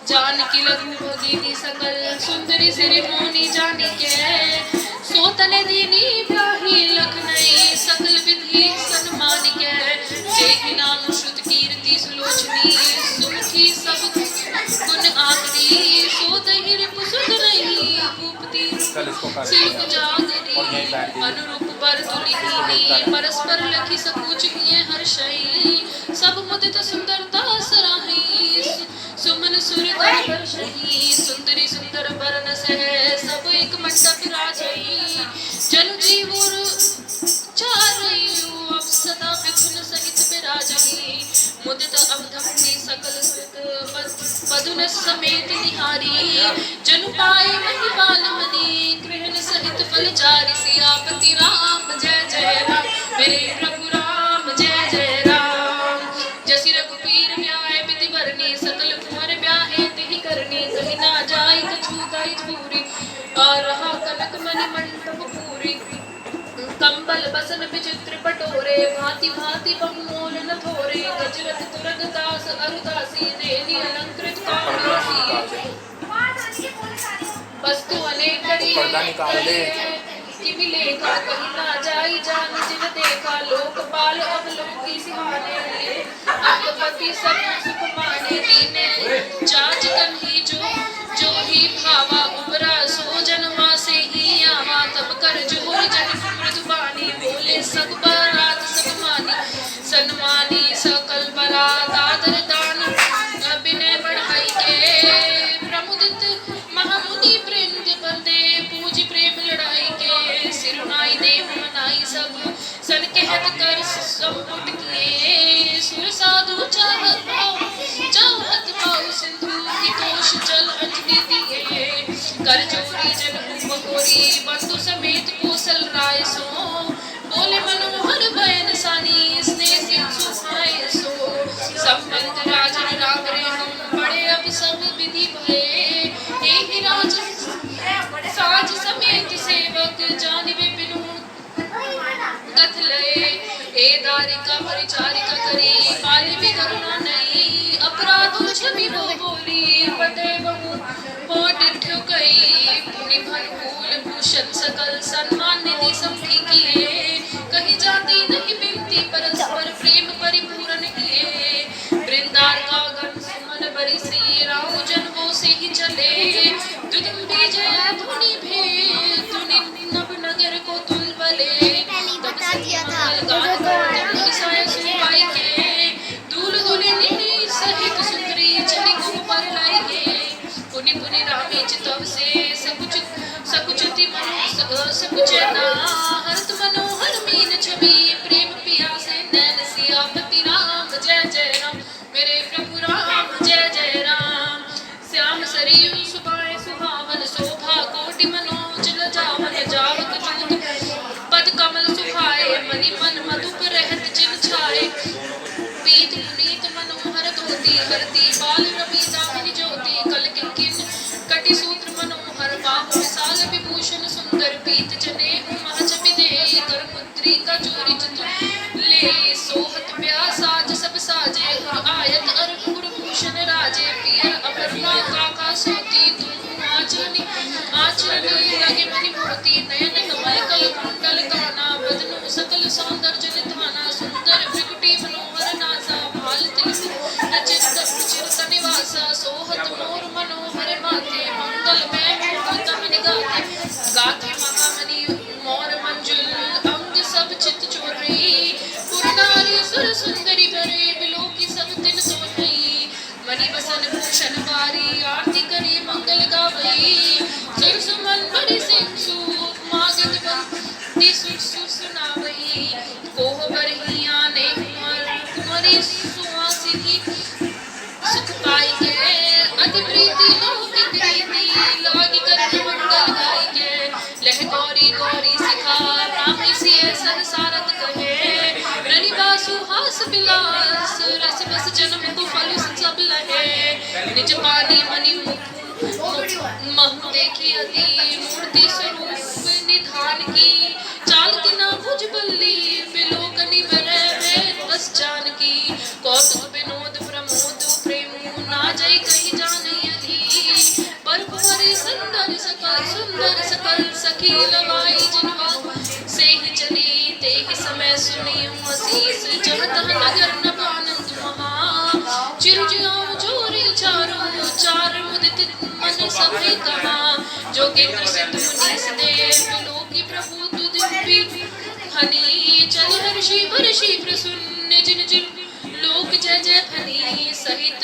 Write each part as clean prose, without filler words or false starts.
जानकी लघु भगीनी सकल सुंदरी सिरि मोनी जानिके सोतले दीनी ब्याही लखनई सकल विधि सन्मानिके जेहि नाम श्रुत कीर्ति सुलोचनी सुमुखी सब गुण आकरी सोतहि रिपु सुध नहीं भूपति सिलुक जागरी अनुरूप बर तुलिनी परस्पर लखी सकुच हिये हर्षई सब मुदित सुंदरता सराही सुमन सुर वर्षही सुंदरी सुंदर बरन सह सब एक मंडप राजई जनु जीवुर चारयु सदा विघ्न सहित विराजही मुदित अवधि सकल पदुन समेत निहारी जनु पाए महिपाल मनी गृहण सहित फलचारी सियापति राम जय जय राम मेरे प्रभु राम जय जय राम जसि रघुपीर ब्याहे विधि भरनी सकल कुंवर ब्याहे तिहि करनी कहीं ना जाय कछु दाई पूरी और रहा कनक मणि मंडप पूरी कंबल बसन विचित्र पटोरे भांति भांति बहुमोल न थोरे गजरत तुरग दास अरुदासी देनी अलंकृत कामदासी वस्तु अनेक कि लेखा कहीं ना जाई जान जिन देखा लोकपाल अवलोकी सिहाने अंगपति सब सुख माने दीने जाज कन्ही जो ही भावा उबरा सो जन्मा से ही आवा तब कर जोर जन मृदुबानी बोले सब बारात सब मानी सन्मानी सकल बारात आदर दान अभिनय बढ़ाई के प्रमुदित महामुनि वृंद बंदे पूज प्रेम लड़ाई के सिरुनाई देव मनाई सब सन के हत कर संपुट किए सुर साधु चाहत भाव सिंधु की तोष जल अंजलि दिए कर जोरी जन बहोरी बंधु समेत कौशल राय सो बोले मनोहर बयन सानी स्नेह सुहाय सो संबंध राजन राम रे हम बड़े अब सब विधि भये एक राज साज समेत सेवक जानिबे बिनु गत लये ए दारिका परिचारिका करी पाली भी करुणा नहीं अपराधो छवि वो बोली पटे बहु होठ ठुकई पुनि भरपूल भूषण सकल सम्मान निधि समधी किए कहीं जाती नहीं बिनती परस्पर प्रेम परिपूर्ण किए वृंदार का गण सुमन बरी श्री राम जन वो से ही चले दुदुम्बी जय धुनि भेद धुनि नभ नगर को तुल बले तब गान को साय सुनवाई के दूल दुलिनी सहित सुंदरी चली को पर लाई के पुनि पुनि रामी चितव से सकुचति मनो सकुच ना हरत मनोहर मीन छवि प्रेम पिया से नैन सियापति राम जय जय राम मेरे प्रभु राम जय जय राम श्याम सरयू सुभाए सुहावन शोभा कोटि मनोज लजावन जावक जूत पद कमल सुहाए मणि मन मधुप रहत जिन छाए पीत पुनीत मनोहर धोती करती बाल रवि दामिनी ज्योति कल किंकिन कटि सूत्र मनोहर बाहु विशाल विभूषण सुंदर पीत जने महचपि दे कर पुत्री का चोरी चित ले सोहत ब्याह साज सब साजे हर आयत अर भूषण राजे पियर अपर्णा काका सोती तुम आचरण लगे मणि मोती नयन कमल कल कुंडल काना बदनु सकल सौंदर्य निधाना सुंदर भृकुटी मनोहर नासा भाल तिलक रचित निवासा सोहत मोर मनोहर माथे मंगल में उत्तम निगाते गाते महामणि मोर मंजुल अंग सब चित चोरई पुरनारी सुर सुंदरी भरे बिलोकी सब दिन सोहई मणि बसन भूषण बारी आरती करी मंगल गावई सुर सुमन बड़ी सिंह सूप मागत बंदी सुर सुर सुनावई कोह बरही आने कुंवरी सुहासिनी सुख पाई के अति प्रीति लोक प्रीति लागी कर मंगल गाई के लह गौरी गौरी सिखा राम सिय संसारत कहे रनिवासु हास बिलास रस बस जन्म को फल सब लहे निज पानी मणि महु देखी अति मूर्ति स्वरूप निधान की चालती ना भुज बल्ली बिलोकनि बरे बस जान की कौतुक विनोद प्रमोद प्रेम आशीष जह तह नगर नभ आनंद महा चिर जियाओ जोरी चार मुदित मन सभी कहा जोगेंद्र सिद्ध मुनीस देव त्रिलोकी प्रभु तुद हनी चल हर्षि वर्षि प्रसन्न जिन जिन लोक जय जय फनी सहित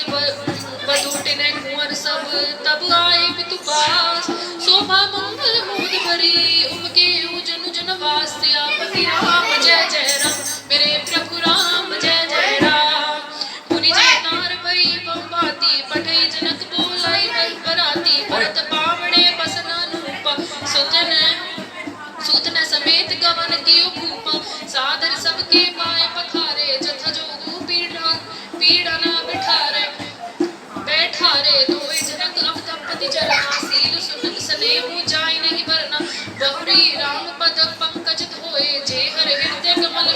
बधूटिने कुंवर सब तब आए पितु पास शोभा मंगल मोद भरी उमके जन जन वास्यापति राम जय जय राम मेरे प्रभु राम जय जय राम मुनि जय नार भई बंबाती पठे जनक बोलाई हर बराती भरत पावड़े बसनानुपा सुतन समेत गवन कियो भूपा सादर सबके पाए पखारे जथा जोगु पीड़ा न बैठारे धोए जनक अवतपति चरना सील सुन स्नेह जाय नहीं वरना बहुरी राम पद पंकज धोए जे हर हृदय कमल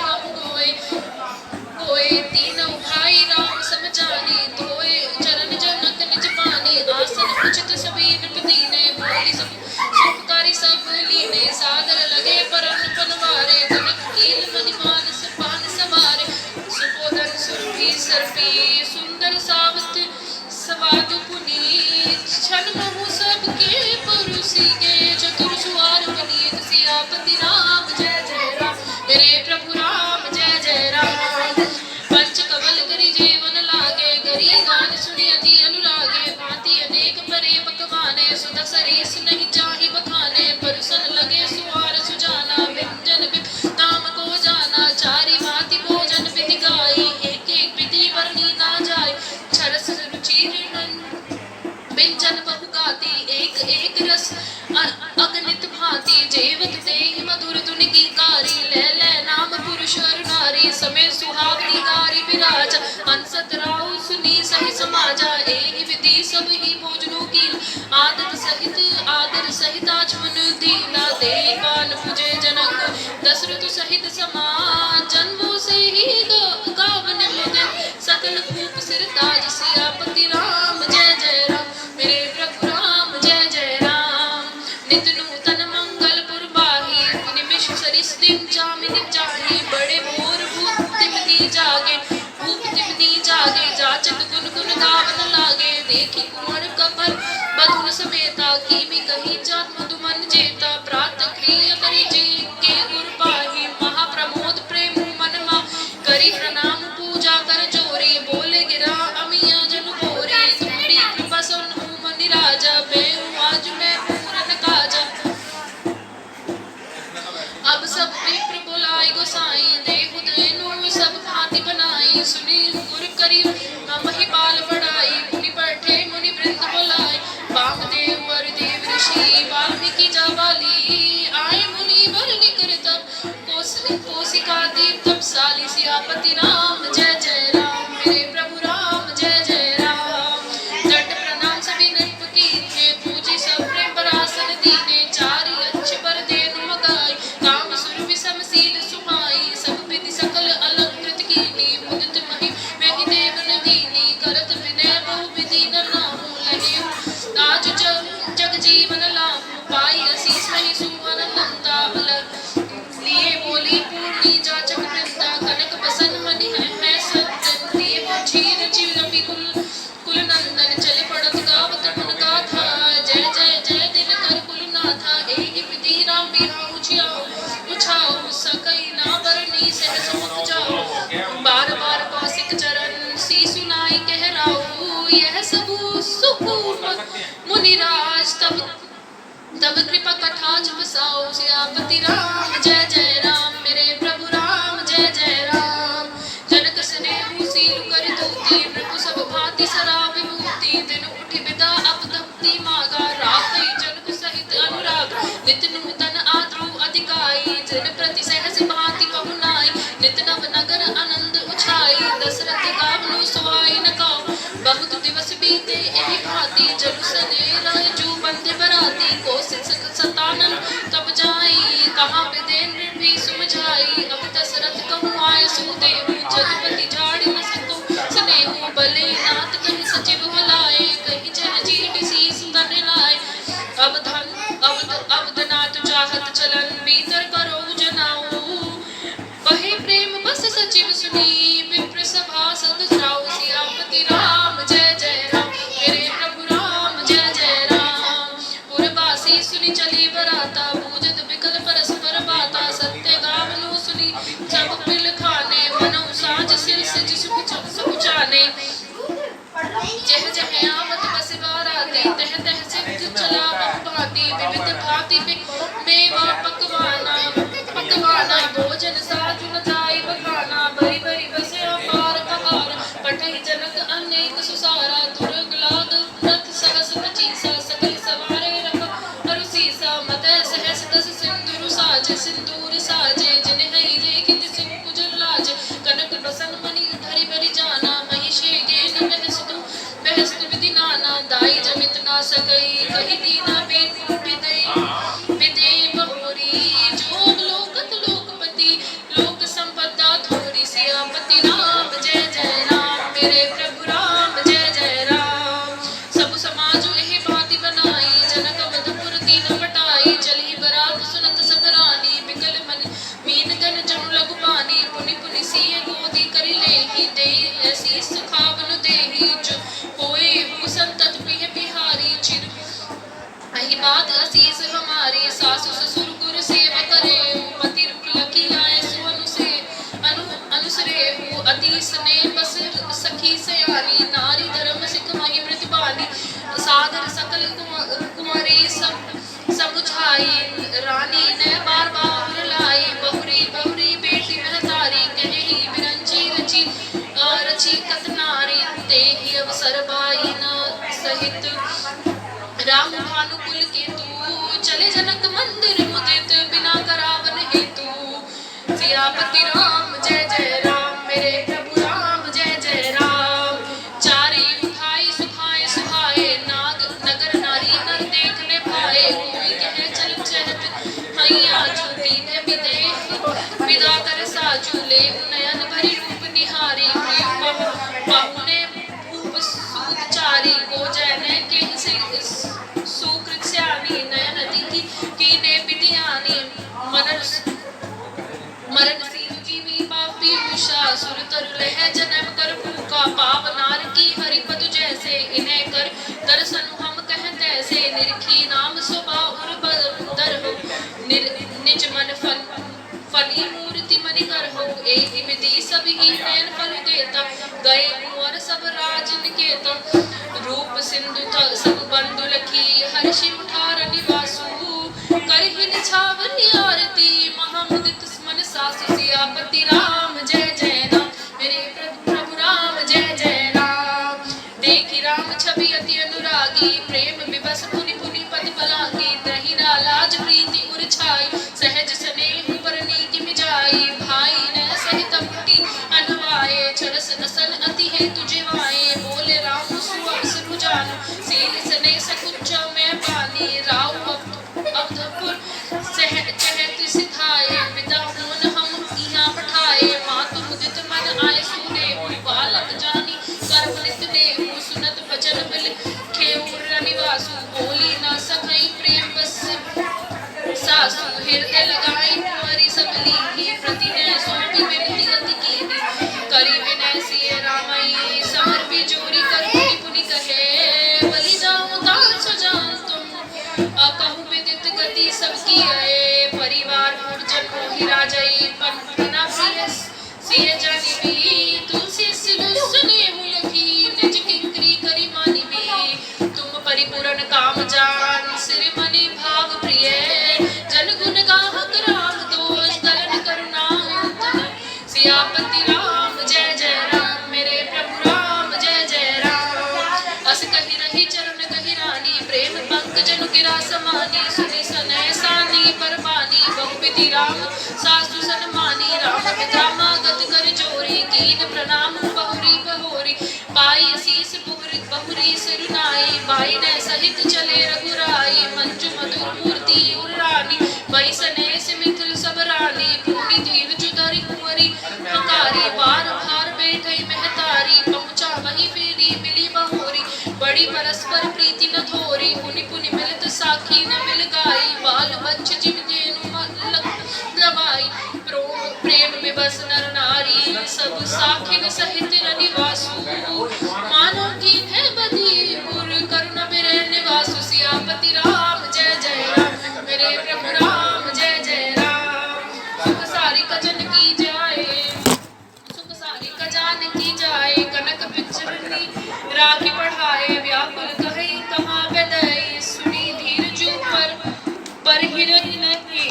होए तीनों भाई राम समझानी धोए चरण जनक निज पानी आसन उचित सभी निपदीने बोली सुखकारी सब लीने सादर लगे परन पनवारे जनक कील मणिमान पान सवारे सुबोधन सुरभि सर्पी सुंदर सावत सवादु पुनीत क्षण महु सबके परुसी के चतुर सुवार पुनीत सियापति राम जय जय राम मेरे प्रभु राम जय जय राम पंच कमल करी जीवन लागे गरी गान सुनि अति अनुरागे भांति अनेक परे पकवाने सुधा सरीस नहीं चाहि बखाने परुसन लगे सुवार सुजाना व्यंजन ताम को जाना चारि भांति भोजन विधि गाई एक एक विधि वर्णी ना जाय छरस रुचि व्यंजन बहु गाती एक एक रस अगणित भांति जेवत देहि मधुर धुनि की कारी ले नाम पुरुष और नारी समय सुहावनी गारी विराज हंसत राहु सुनी सहि समाजा एहि विधि सब ही भोजनों की आदर सहित आचमन दीना दे कान पूजे जनक दशरथ सहित समाज जन्मों से ही गावन मगन सकल भूप सिर ताज सियापति राम जय जय राम मेरे प्रभु राम जय जय राम नित नूतन मंगल पुरबाही निमिष सरिस दिन जामिनी जाही बड़े भोर भूप तिमनी जागे जाचक गुन गुन गावन लागे देखी कुंवर कबर बधुन समेता कीमी कही जात मधुमन जेता प्रात क्रिय करी जी के गुरबाही महाप्रमोद प्रेम मन मा करी प्रणाम पूजा कर जोरी बोले गिरा अमिया जन बोरी तुम्हारी कृपा सुन हूँ मनि राजा बेहूँ आज मैं पूरन काजा अब सब विप्र बुलाए गोसाई देहु देनु सब भांति बनाई सुनी गुर करी महिपाल बढ़ाई मुनि बैठे मुनि वृंद बुलाए वामदेव वर देव ऋषि वाल्मीकि जाबाली आए मुनि वर निकर तब कोशिका दीप तपसाली सियापति राम जय जय राम मेरे प्रभु राम जय जय राम जट प्रणाम सभी नृप की थे पूजी सब प्रेम परासन दीने चारि अच्छे पर देनु मगाई काम सुर विषम सील सुहाई सब विधि सकल अलंकृत कीनी मुदित महि मेहि देव नदीनी करत विनय बहु विधि न नाहु लहे आज जग जीवन लाहु पाई असीस महि सुमन नंदा लिए बोली पूर्णी जाचक वृंदा कनक बसन मनि है सज्जन दिए वो क्षीर चिलंबी कुल नंदन चले पड़त गावत मन गाथा जय जय जय दिन कर कुलनाथा एहि विधि राम बिहाऊ उछाओ सकई ना बरनी सहस मुख जाओ बार बार कौशिक चरण सी सुनाई कह राहु यह सब सुख मुनिराज तब कृपा कटाक्ष बसाओ सियापति राम जय जय राम मेरे प्रभु राम जय जय राम जनक स्नेहु सील कर दूती प्रभु सब भांति सरा विभूति दिन उठी विदा अब तपति मागा राखई जनक सहित अनुराग नित नूतन आद्रु अधिकाई जन प्रति सहस भांति कहुनाई नित नव नगर आनंद उछाई दशरथ गावनु सोई न काऊ बहुत दिवस बीते एहि भांति जलु सने रह जू बंधे बराती कोशिश सतानन तब जाई कहाँ विदेन्द्र भी सुमझाई अब दशरथ कहूँ आय सुदेव जगपति झाड़ी न सको स्नेहु बले नाथ कहीं सचिव बुलाए कहीं जन जीट शीस तन लाए अवधनाथ चाहत चलन भीतर करो जनाऊ बहे प्रेम बस सकई कही दीना बिदे बहोरी जोग लोकत लोकपति लोक संपदा थोरी सियापति राम जय जय राम मेरे प्रभु राम जय जय राम सब समाज एहि भांति बनाई जनक मधुपुर दीन बटाई चली बरात सुनत सब रानी बिकल मन मीन गन जनु लघु पानी पुनि पुनि सिय गोदी करि लेहि दे ऐसी सुखावन देहि जो होए हु संतत पिह बिहारी चिर अहि बात असीस हमारी सासु ससुर गुरु सेवा करे पति रुक लकी लाए सुअनु से अनुसरे हु अति स्नेह बस सखी सयानी नारी धर्म सिख महि प्रतिपानी सादर सकल कुमारी समुझाई रानी ने बार बार लाई बहुरी बहुरी बेटी महतारी कहे बिरंची रची रची कतनारी देहि अवसर बाई न सहित राम भानुकुल के तू चले जनक मंदिर मुदित बिना करावन हेतु सियापति राम जय जय राम मेरे प्रभु राम जय जय राम चारी उठाई सुखाए सुहाए नाग नगर नारी नर देखने पाए कोई कहे चल चहत हैया ज्योति ने विदा कर साजू ले नयन भरी रूप निहारी बाहु ने भूप सूत चारी को जैने के सुकृत श्यामी नयन दिखी कीने विद्यानी मरण सील जीवी पापी उषा सुर तरु लह जन्म कर भूखा पाप नार की हरि पद जैसे इन्हें कर दर्शन हम कह तैसे निरखी नाम सुबह उर बदर हो निज मन फली मूर्ति मनि कर हो एहि विधि सब ही नयन फल देता गए कुंवर सब राज निकेता रूप सिंधु सब बंधु लखी हर्षि उठार निवासु करहि निछावनी आरती महामुदित मन सासु सियापति राम जय जय राम मेरे प्रभु राम जय जय राम देखि राम छवि अति अनुरागी प्रेम विवश पुनि पुनि पद पलांगी त्रहि लाज प्रीति उर छाई सहज स्नेह पर नीति मिजाई भाई ने सहित पुटी अनुवाए छरस नसन अति है तुझे वाए बोले राम सुअवसरु जानु सील सने सकुच में पानी राव अवधपुर चहत सिखाए विदा होन हम यहाँ पठाए मातु मुदित मन आए सुने बालक जानी कर्म नित ने सुनत वचन बिल खेउर निवासु बोली न सकई प्रेम बस सासु हृदय लगाई कुंवरी सब लीही प्रति ने सौंपी विनती अति कीनी करी विनय सिय रामई समर भी जोरी कर पुनि पुनि कहे बलि जाऊं दान सजान तुम कहूँ विदित गति सबकी आए परिवार पूर्जन मोहि राजई पन्ना सिय जानी भी तुलसी सिलु सुने मुलखी निज किंकरी करी मानी भी तुम परिपूर्ण काम जान सिर मनि भाव प्रिय जन गुण गाहक राम दोष दलन करुणा सियापति राम जय जय राम मेरे प्रभु राम जय जय राम अस कहि रही चरण कहि रानी प्रेम पंकजन गिरा समानी सुनि सनय सानी परवानी बहुविधि राम सासु सन्मानी राम पिता मागत कर जोरी कीन प्रणाम बहुरी बहोरी पाई शीस बहुरी सिरुनाई बाई ने सहित चले रघुराई मंजु मधुर मूर्ति उरानी बाई सने मिथिल सब रानी पूरी धीर जुदारी कुंवरी हकारी बार भार बैठई महतारी पहुंचा वही फेरी मिली बहोरी बड़ी परस्पर प्रीति न थोरी पुनि पुनि मिलित साखी न मिल गाई बाल बच्च जिन देनु लवाई प्रेम विवश नर नारी सब साखिन सहित निवासु मानो कीन है बदीपुर करुण बिरह निवासु सियापति राम जय जय राम मेरे प्रभु राम जय जय राम सुख सारी कजन की जाए सुख सारी कजान की जाए कनक बिचरनी राखी बढ़ाए व्याकुल कही कहाँ बेदई सुनी धीर जू पर हिरन नहीं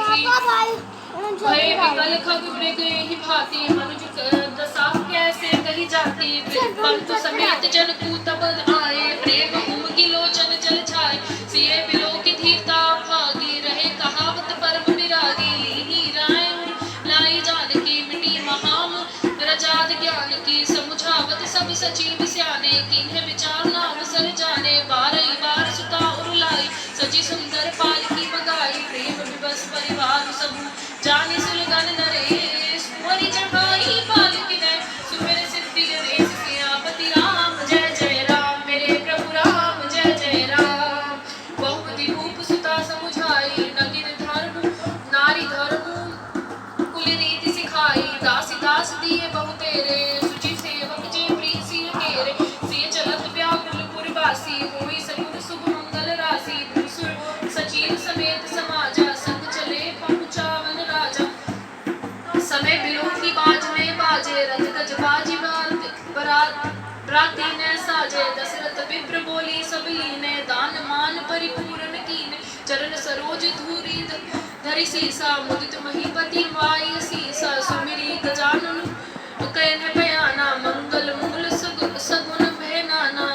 भय विकल खग मृग ही भांति मनुज दशा कैसे कही जाती बंधु समेत जन कूतब आए प्रेम उमगी लोचन जल छाए सिए बिलो की धीरता भागी रहे कहावत परम विरागी लीही राय लाई जानकी मिटी महाम रजाद ज्ञान की समुझावत सब सचिव स्याने कीन्हे विचार नाम सर जाने बारई बार सुता तेरे सुचि सेवक जे प्रिय सिय केरे सिय चलत व्याकुल पुरवासी होई सगुन शुभ मंगल राशि भूसुर सचिव समेत समाजा संग चले पहुँचावन राजा समय बिलोकी बाज में बाजे रथ गज बाजी बराती ने साजे दशरथ विप्र बोली सब लीने दान मान परिपूर्ण कीने चरण सरोज धूरी धरि सीसा मुदित महीपति माई सीसा सुमिरी गजानन कहने बयाना मंगल मूल सगुन भय नाना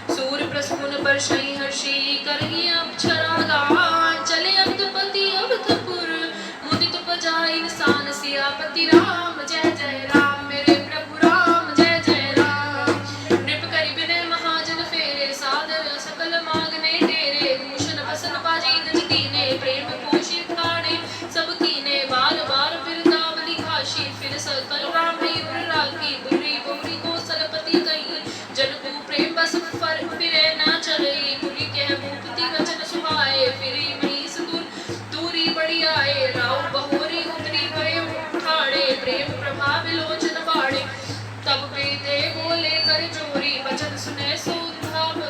सूर्य प्रसून बरसई हर्षि करही अक्षरा गान चले अवधपति अवधपुर मुदित बजाई इंसान सियापति राम जय जय राम मेरे प्रभु राम जय जय राम नृप करि विनय महाजन फेरे सादर सकल मांगने तेरे भूषण बसन बाजी गज दीने प्रेम पोषित काने सब कीने बार बार बिरदावली भाषी फिर सकल राम ही राखी बुरी बुरी को सलपति कही जनकु प्रेम बस फर फिरे ना चले बुरी कह भूपति वचन सुहाए फिरी मनीष दूरी बड़ी आए राव बहोरी उतरी गए उठाड़े प्रेम प्रभाव लोचन बाड़े तब बेदे बोले कर जोरी वचन सुने सो भाव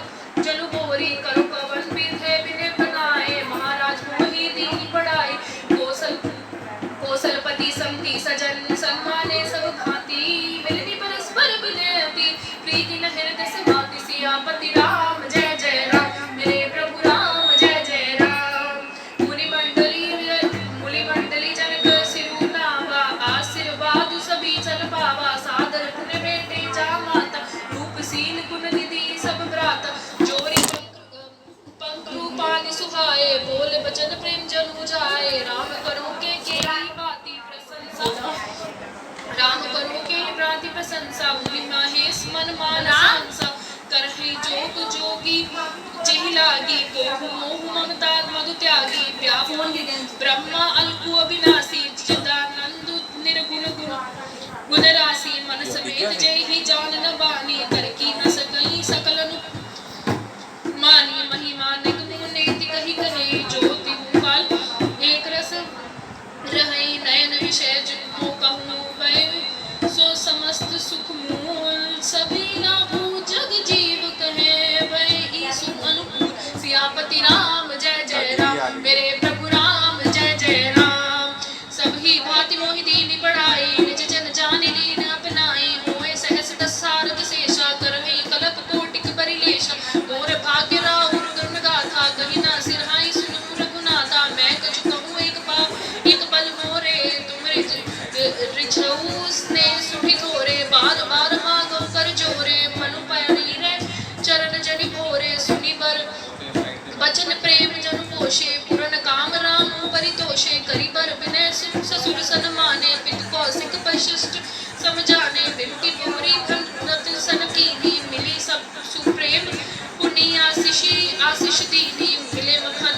जनु बोरी करो पवन विधे विनय बनाए महाराज मोहि दीन पढ़ाई कौशलपति संति सजन सम्माने सब भांति मिलनी परस्पर बिनयति प्रीति न हृदय समाति सियापति राम जय जय राम मेरे प्रभु राम जय जय राम मुनि मंडली जनक सिरु नावा आशीर्वाद सभी चल पावा सादर पुण्य बेटे जा माता रूप सीन गुण निधि सब भ्राता जोरी पंखु पानी सुहाए बोले बचन प्रेम जन बुझाए राम करो के बाती प्रशंसा राम करो के प्राति प्रशंसा मुनि महेश मन मानसा करहि जोग जोगी जेहि लागी मोह मोह ममता मधु त्यागी व्याकुल ब्रह्मा अल्पु अविनाशी चिदानंद निर्गुण गुण राशि मन समेत जेहि जान न बानी कर की न सकई सकल मानी महिमा निगम नेति कही कहे ज्योति काल एक रस रहई नयन विषय जो कहूँ वह सो समस्त सुख मूल सभी लाभो जग जीव कहे वह ईसु अनुकूल सियापति राम जय जय राम मेरे प्रभु राम जय जय राम सभी भांति मोहि दीन बढ़ाई निज जन जानि लीन अपनाई होए सहस दस सारथ शेषा करहि कलप कोटिक परिलेशा मोर भाग्य राहुल गुण गाथा कहि ना सिरहाई सुनु रघुनाथा मैं कछु कहूँ एक पल मोरे तुमरे रिझऊ स्नेह सुखी थोरे बार बार मांगो कर जोरे मनु पैनी रे चरण जनि भोरे सुनि बर बचन प्रेम जन पोषे पूरन काम राम परितोषे करि बर विनय ससुर सन्माने पित कौशिक वशिष्ठ समझाने बिनती पूरी खंड सन कीनी मिली सब सुप्रेम पुण्य आशीष दीनी मिले मखन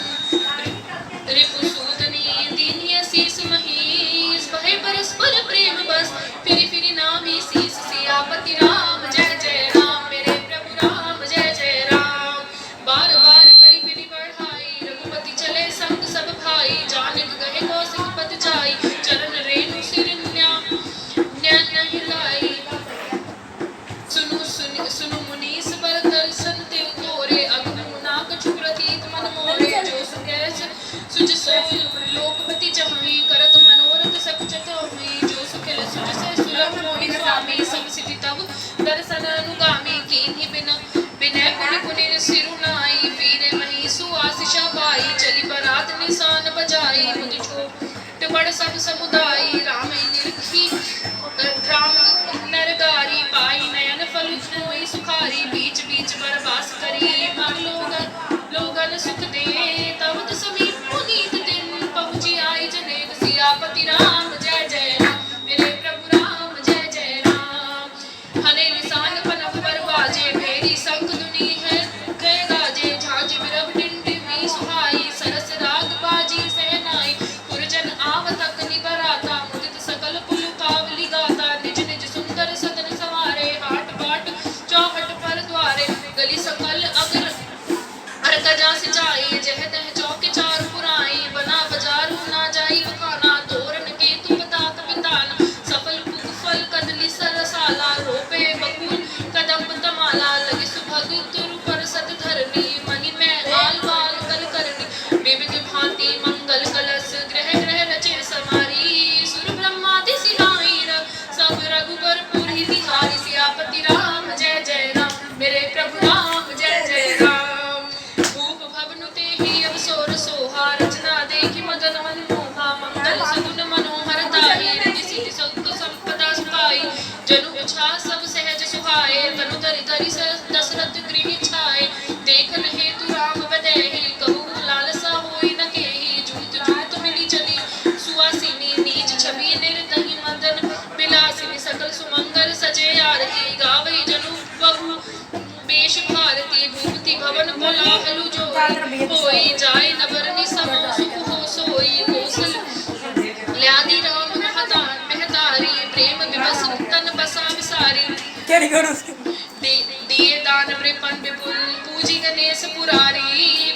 रिपुसूदनी दीनी शीस महीस बहे परस्पर प्रेम बस फिरी फिरी नामी शीस सियापति राम जय जय राम मेरे प्रभु राम जय जय राम बार बार करी फिरी बढ़ाई रघुपति चले संग सब भाई जानिक गहे कौशिक पद जाई चरण रेणु सिर नहीं लाई सुनु मुनीस बर दर्शन देव तोरे अग्नि नाक छुप्रतीत मन मोरे जो सुकेश सुज सोई लोकपति जहाँ करत मनोरथ सब चतुर्मी जो सुखिल सुज से सुलभ मोहि स्वामी सब सिद्धि तब दर्शन अनुगामी कीन्ही बिनय पुनि पुनि सिरु नाई वीरे महीसु आशीषा पाई चली बरात निशान बजाई मुझ छोट बड़ सब समुदायी राम निरखी राम नरगारी पाई नयन फल सोई सुखारी बीच बीच बरवास करी मग लोगन सुख दे तब समीप पुनीत दिन पहुँची आई जनेक सियापति राम जय जय राम मेरे प्रभु राम जय जय राम हने निशान पनप पर बाजे भेरी संग दुनी है गए गाजे झांझ बिरह टिंडिमी सुहाई सरस राग बाजी सहनाई पुरजन आवतक निबराता मुदित सकल पुल कावली गाता निज निज सुंदर सदन सवारे हाट बाट चौहट पर द्वारे गली सकल अगर गजा सिंचाई जह तह चौके चार पुराई बना बाजारू ना जाई बखाना तोरण के तू बतात बिताना सफल फूल फल कदली सरसाला सियापति राम जय जय राम मेरे प्रभु राम जय जय राम। भूप भवनु ते ही अवसोर सोहा रचना देखी मदन मन मोहा मंगल सगुन मनोहर ताहि रिद्धि सिद्धि सुख संपदा सुखाई जनु उछा सब सहज सुहाए तनु धरि धरि दशरथ गृह छाए देखन हेतु राम बदैहि कहु लालसा होई न केहि जूत जूत मिली चली सुवासिनी नीच छवि निर्दहि मदन बिलासिनी सकल सुमंगल सजे आरती गावई जनु बहु बेश भारती भूपति भवन कोलाहलु जो होई जाय नबरनि समो सुख हो सोई कौशल ल्यादि राम महतारी प्रेम विवश तन बसा विसारी कैरी करो उसके दिए दान नृपन विपुल पूजी गणेश पुरारी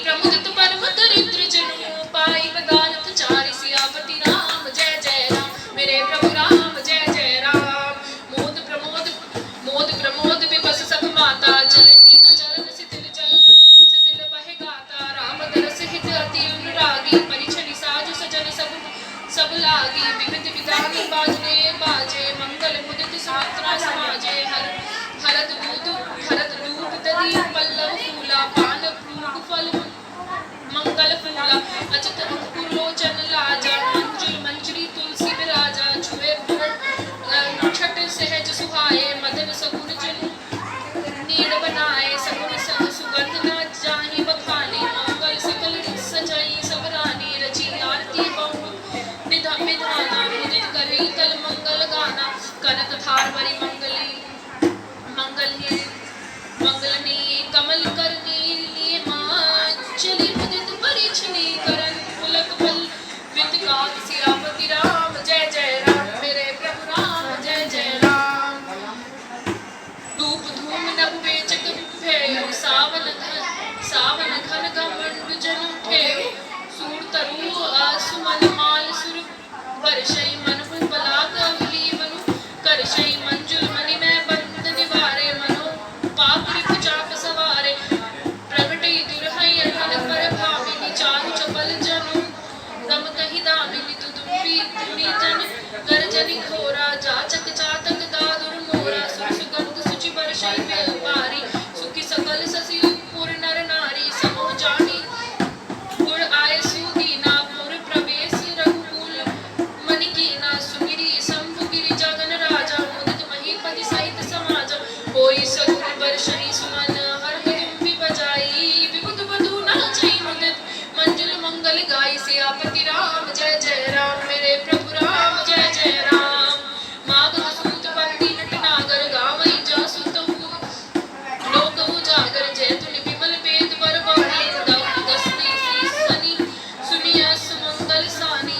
प्रमुदित परम दरिद्र जनु पाई बदानत चारि सियापति राम जय जय राम मेरे प्रभु राम जय जय राम। मोद प्रमोद विवश सब माता जलही न चरण सितिल बहे गाता राम दरस हित अति अनुरागी परिछनि साजु सजन सब लागी विविध विधान बाजे मंगल मुदित सुमित्रा समाजे हरद दूत दधि पल्लव फूला पान भृगु फल मंगल फूला अचत अंकुर लोचन लाजा मंजुल मंजरी तुलसी विराजा छुए छठ सहज सुहाए मदन सगुन जनु नीड़ बनाए सगुन सुगंध न जाहि बखाने मंगल सकल सजाई सब रानी रची आरती बहु विधाना मुदित करई कल मंगल गाना कनक थार बरी मंगलनी कमल करनी लिए चली मुदित परिछनी करन पुलक बल विद गात सियापति राम जय जय राम मेरे प्रभु राम जय जय राम। धूप धूम नभ बेचक भेयो सावन घन घमंड जन उठेयो सूर तरु सुमन माल सुर वर्षई मन बलाक अवली मनु करशई मंजुल मणि में बंद निवारे मनो पाप रिप चाप सवारे प्रगटई दुरहई अनल पर भाविनी चारु चपल जनु गम कहि दामिनी तुदुम्बी तुमी जन गर्जनि घोरा जाचक चातक दादुर मोरा सुर सुगंध सुचि वर्षई व्यापारी सुखी सकल ससी पुर नर नारी समो जानी पुर आय सुदीना पुर प्रवेश रघुकुल मणि कीना सुगिरी शंभु गिरि जगन राजा मुदित महीपति सहित समाज कोई सगुन वर्षहि सुमन हर हिम बजाई विबुध बधु नाचई मुदित मंजुल मंगल गाई सियापति राम जय जय राम मेरे प्रभु राम जय जय राम। माघ सूत बंदी नटनागर गावई जासु तहु लोक उजागर जैतुन विमल वेद वर वाणी दसनी सनी सुनिया सुमंगल सानी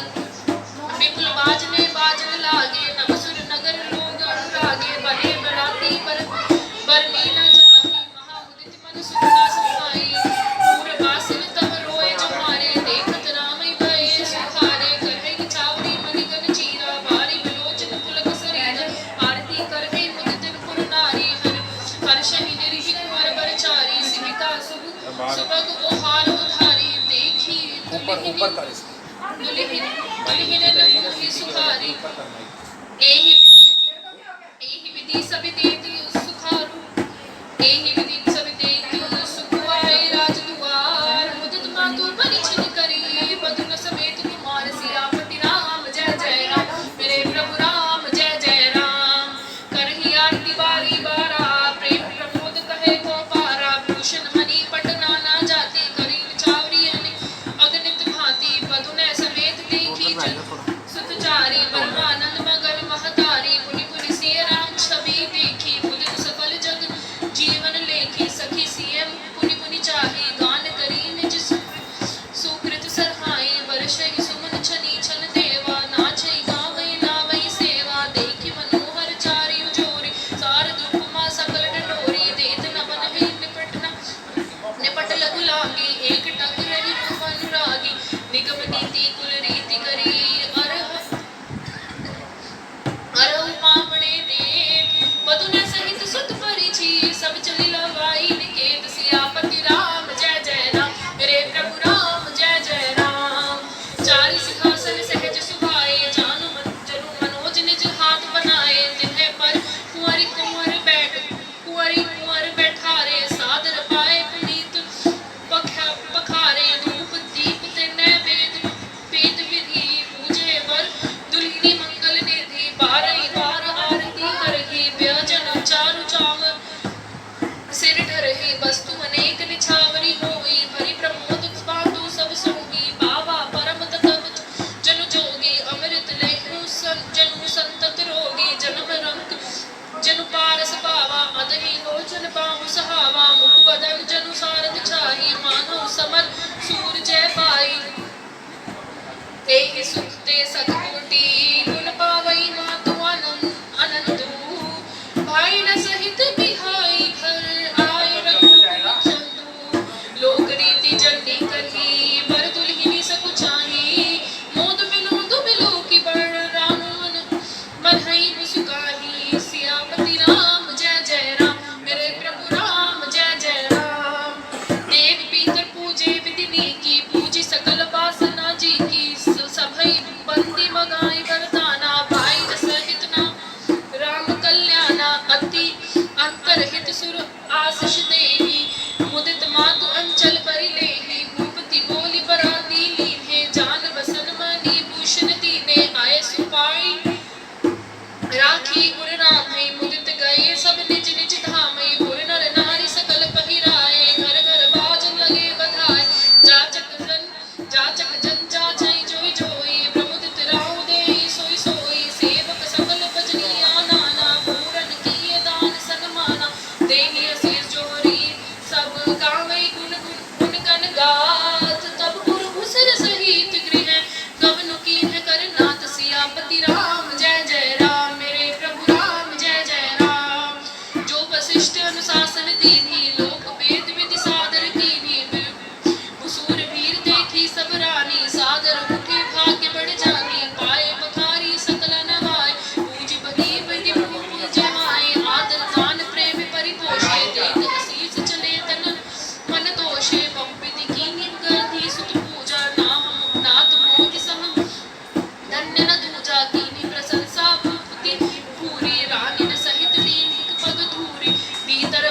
विपुल बाजन लागे नवसुर नगर लोग अनुरागे बने बराती बरनी न जाही महामुदित मन सुखना समाई पूर बासिन तब रोए जमारे देखत रामई भये सुखारे करहई चावरी मणिगन चीरा भारी विलोचन पुलक शरीर आरती करहई मुदित पुर नारी हर्षहि निर्हि कुंवर बरचारी सिविका सुभग ओहार उधारी देखी दुलिहिन नपुहि सुखारी एहि विधि सभि देति सुखारू एहि विधि सभि देति सुखवाय राज दुआर मुदित मातु परिछन करी बधुन समेत कुमार सियापति राम जय जय राम मेरे प्रभु राम जय जय राम। करहि आरती बारी बारा प्रेम प्रमोद कहे को पारा भूषण मणि पट नाना जाति करी चावरी अगणित भांति बधुन समेत देखी सुत चारी परमानंद मगन महतारी पुनि पुनि सिय राम छवि देखी वशिष्ठ अनुशासन दीनी लोक वेद विधि सादर कीनी भुसूर वीर देखी सब रानी सादर मुखे भाग्य बढ़ जानी पाए पखारी सकल नवाय पूज बनी बनी पूज्य माए आदर दान प्रेम परितोषे देत असीस चले तन मन तोषे पंपिति कीनी गाधी सुत पूजा नाम नाथ मोहि सम धन्य न दूजा कीनी प्रशंसा भूपति पूरी रानी सहित लीन पग धूरी भीतर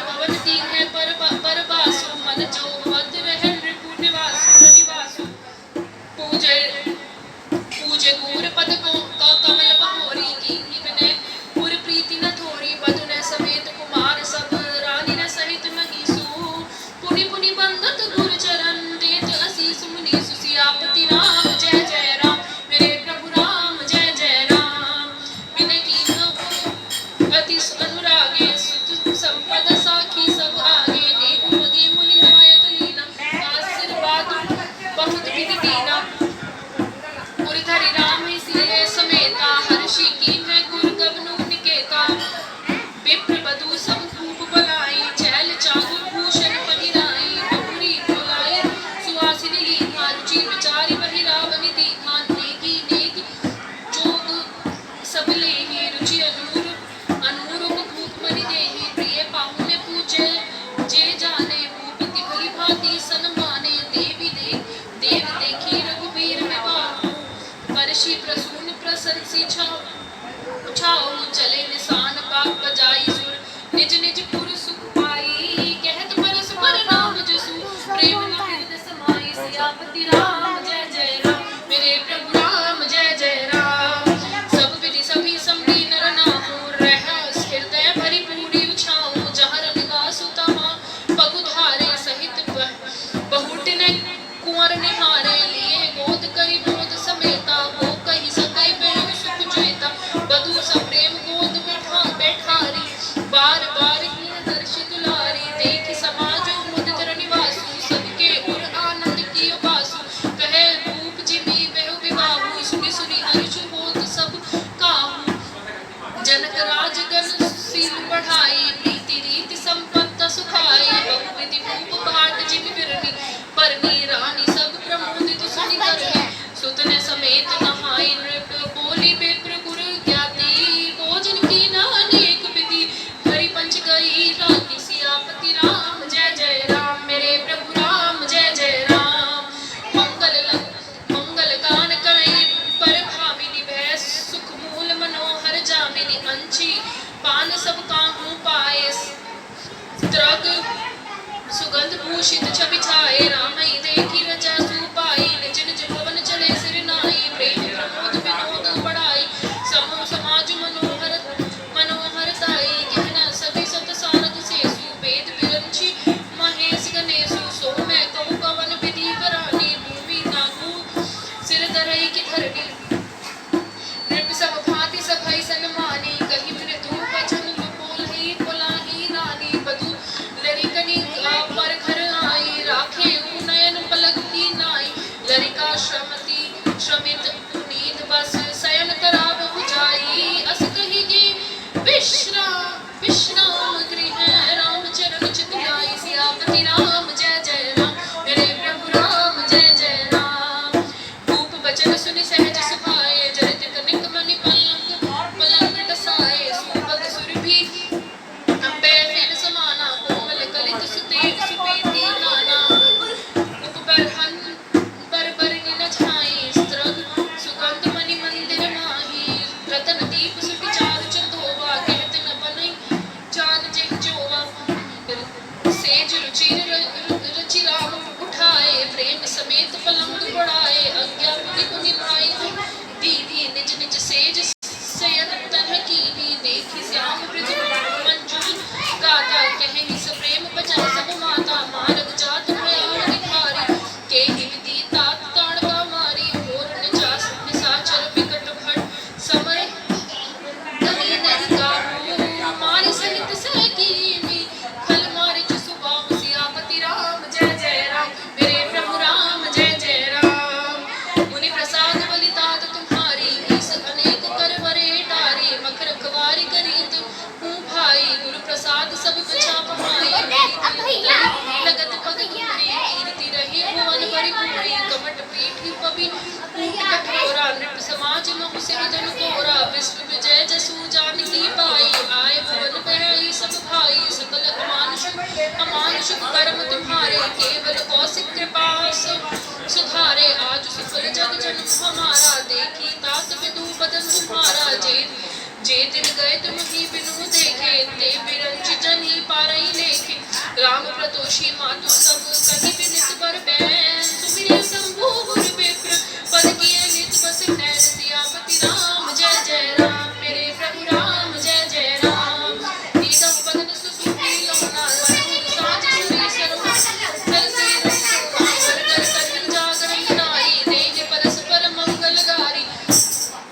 जे दिन गए तुम ही बिनु देखे, ते बिरंज जन ही पारई लेखे। राम प्रतोषी मातु सब कहि बिनित बर बैन, सुमिरे शंभु गुर विप्र पद किए नित बस नैन। सियापति राम जय जय राम, मेरे प्रभु राम जय जय राम। दीनम बदन सुसुखी लोना, मनोहर साज सुरी सरोज। सरसी रघु आवर कर कर जागरण नाई, देह परस्पर मंगल गारी।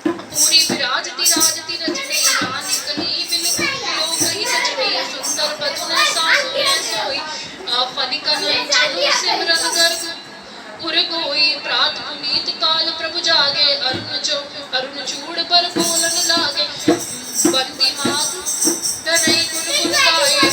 पूरी विराजती राजती रजनी, रानी कहीं बिलो कहीं सजनी। सुंदर बदन सासुर सोई, फनिकन चलो सिमरन गर्भ उर कोई। प्रात पुनीत काल प्रभु जागे, अरुण चूड़ पर बोलन लागे। बंदी माग तनई गुण गुण गाए,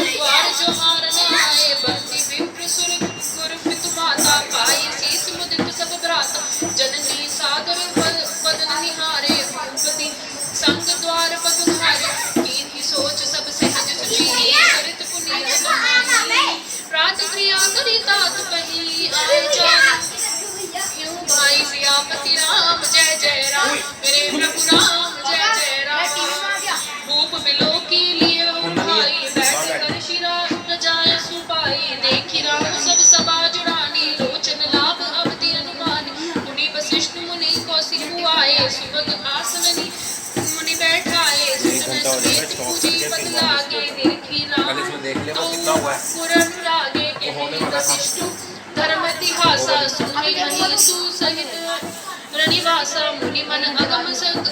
द्वार जो हारन आए। बंदी विप्र सुर गुर पितु माता, पाई शीस मुदित सब भ्राता। जननी सादर बदन निहारे, भूपति संग द्वार पगुहारे। कीन्ही सोच सब सहज सुची, सरित पुनीत बहाई। प्रात क्रिया करी तात पही, आए यूं भाई। सियापति राम जय जय राम, मेरे प्रभु राम जय जय राम। भूप बिलो की लिए भाई, बैठ कर शिरा रजाए सुपाई। देखी राम सब सभा जुड़ानी, लोचन लाभ अवधि अनुमानी। मुनि वशिष्ठ मुनि कौशिक आए, सुभग आसननि मुनि बैठाए। सुतन समेत पूजी पद लागे, देखी राम तो पुर अनुरागे। कहि वशिष्ठ धर्म इतिहासा, सुनि मही सुसहित रनिवासा। मुनि मन अगम सग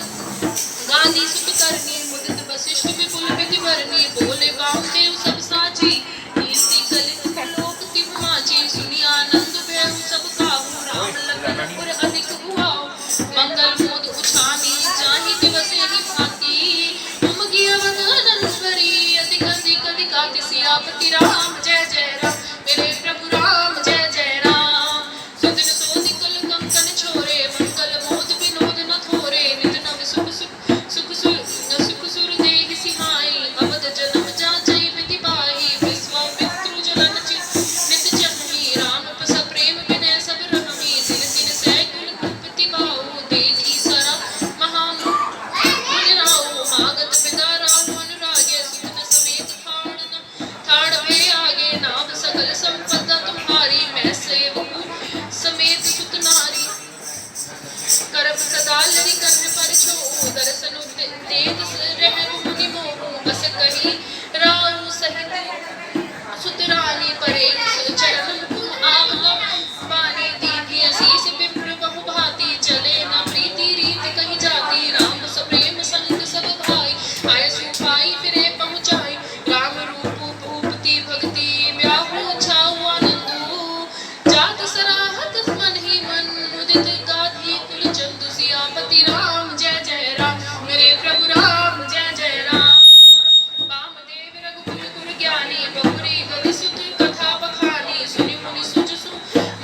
गांधी सुत करनी, मुदित वशिष्ठ विपुल विधि भरनी। बोले बाहुदेव सब साची, कीर्ति कलित लोक तिहु माची। सुनि आनंद भयउ सब काहू, राम लखन पुर अधिक हुआऊ। मंगल मोद उछानी, जाहि दिवस ही भांति। उमगी अवध अनंतरी, अधिक अधिक अधिकाति। सियापति राम जय जय राम, मेरे प्रभु राम जय जय राम। सुदिन सोधि कुल कंकन छोरे, मंगल मोद विनोद न थोरे। नित नव सुख सुख सुर देहि सिहाई, अवध जन्म जाचई विधि बाही। विश्वामित्रु जलन नित जनमी, राम पस प्रेम विनय सब रहमी। दिन दिन सैकुल कुलपति बाहु, देखी सरा महामुनि राहु। मागत पिता राहु अनुरागे, सुतन समेत ठाड़ पे आगे। नाम सकल संपदा तुम्हारी, मैं सेवकु समेत सुत नारी। करब सदा लरि कर्ण पर छो, दर्शन देत रहु मुनि मोहु। बस कही राहु सहित सुत रानी, परे चरण मुकुम आवत बानी। दीधी असीस विप्र बहु भांति, चले न प्रीति रीति कहीं जाती। राम सप्रेम संग सब भाई, आय सुपाई फिरे पहुँचाई। राम रूप भूपति भक्ति, ब्याहु छाऊ आनंदु। जात सराहत मन ही मन, मुदित गाधी कुल चंदु। सियापति राम जय जय राम, मेरे प्रभु राम जय जय राम। वामदेव रघुकुल गुर ज्ञानी, बहुरी गति सुत कथा बखानी। सुनि मुनि सुजसु